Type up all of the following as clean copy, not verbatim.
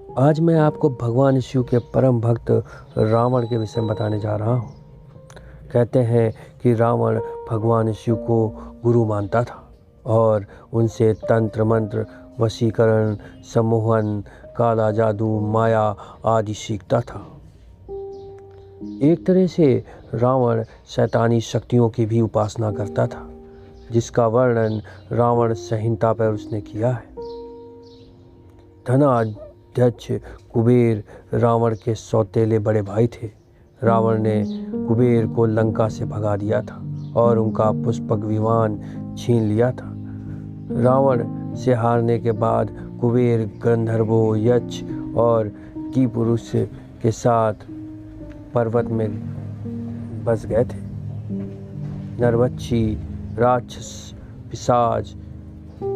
आज मैं आपको भगवान शिव के परम भक्त रावण के विषय में बताने जा रहा हूँ। कहते हैं कि रावण भगवान शिव को गुरु मानता था और उनसे तंत्र मंत्र, वशीकरण, सम्मोहन, काला जादू, माया आदि सीखता था। एक तरह से रावण शैतानी शक्तियों की भी उपासना करता था, जिसका वर्णन रावण संहिता पर उसने किया है। धनाध्यक्ष कुबेर रावण के सौतेले बड़े भाई थे। रावण ने कुबेर को लंका से भगा दिया था और उनका पुष्पक विमान छीन लिया था। रावण से हारने के बाद कुबेर गंधर्वों, यक्ष और किपुरुष के साथ पर्वत में बस गए थे। नरभक्षी, राक्षस, पिशाच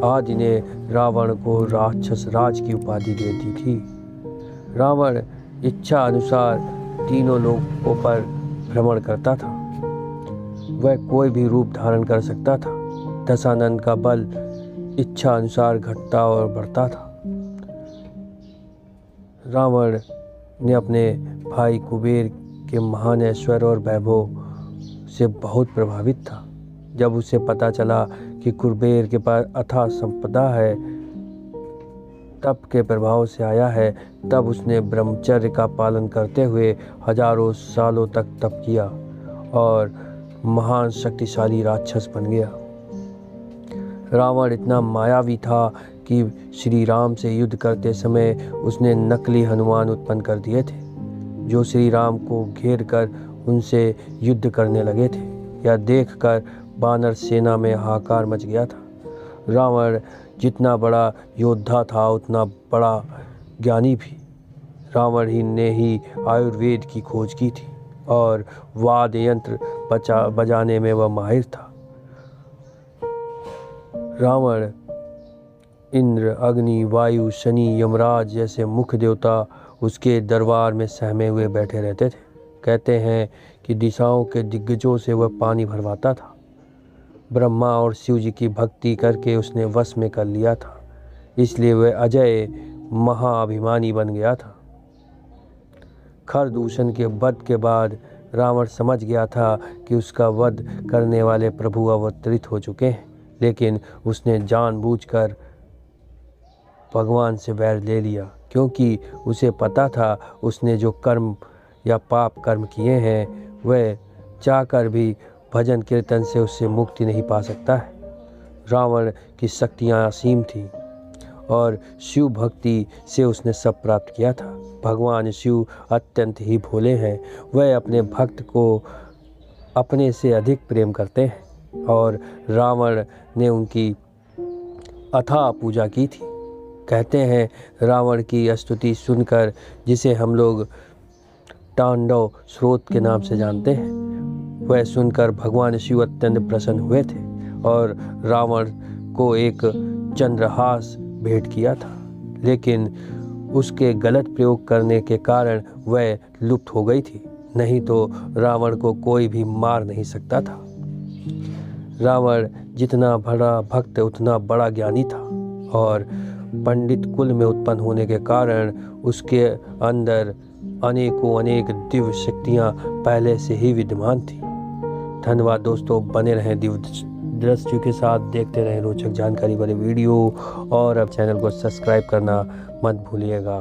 आदि ने रावण को राक्षस राज की उपाधि दे दी थी। रावण इच्छा अनुसार तीनों लोकों पर भ्रमण करता था। वह कोई भी रूप धारण कर सकता था। दशानन का बल इच्छा अनुसार घटता और बढ़ता था। रावण ने अपने भाई कुबेर के महान ऐश्वर्य और वैभव से बहुत प्रभावित था। जब उसे पता चला कि कुबेर के पास अथाह संपदा है, तप के प्रभाव से आया है, तब उसने ब्रह्मचर्य का पालन करते हुए हजारों सालों तक तप किया और महान शक्तिशाली राक्षस बन गया। रावण इतना मायावी था कि श्री राम से युद्ध करते समय उसने नकली हनुमान उत्पन्न कर दिए थे, जो श्री राम को घेर कर उनसे युद्ध करने लगे थे। यह देखकर वानर सेना में हाहाकार मच गया था। रावण जितना बड़ा योद्धा था, उतना बड़ा ज्ञानी भी। रावण ही ने आयुर्वेद की खोज की थी और वाद्य यंत्र बजाने में वह माहिर था। रावण इंद्र, अग्नि, वायु, शनि, यमराज जैसे मुख्य देवता उसके दरबार में सहमे हुए बैठे रहते थे। कहते हैं कि दिशाओं के दिग्गजों से वह पानी भरवाता था। ब्रह्मा और शिव जी की भक्ति करके उसने वश में कर लिया था, इसलिए वह अजय महाअभिमानी बन गया था। खरदूषण के वध के बाद रावण समझ गया था कि उसका वध करने वाले प्रभु अवतरित हो चुके हैं, लेकिन उसने जानबूझकर भगवान से वैर ले लिया, क्योंकि उसे पता था उसने जो कर्म या पाप कर्म किए हैं वह चाहकर भी भजन कीर्तन से उससे मुक्ति नहीं पा सकता है। रावण की शक्तियाँ असीम थीं और शिव भक्ति से उसने सब प्राप्त किया था। भगवान शिव अत्यंत ही भोले हैं। वह अपने भक्त को अपने से अधिक प्रेम करते हैं और रावण ने उनकी अथाह पूजा की थी। कहते हैं रावण की स्तुति सुनकर, जिसे हम लोग तांडव स्रोत के नाम से जानते हैं, वह सुनकर भगवान शिव अत्यंत प्रसन्न हुए थे और रावण को एक चंद्रहास भेंट किया था, लेकिन उसके गलत प्रयोग करने के कारण वह लुप्त हो गई थी। नहीं तो रावण को कोई भी मार नहीं सकता था। रावण जितना बड़ा भक्त उतना बड़ा ज्ञानी था और पंडित कुल में उत्पन्न होने के कारण उसके अंदर अनेक दिव्य शक्तियाँ पहले से ही विद्यमान थी। धन्यवाद दोस्तों, बने रहें दिव्य दृष्टि के साथ, देखते रहें रोचक जानकारी वाले वीडियो और अब चैनल को सब्सक्राइब करना मत भूलिएगा।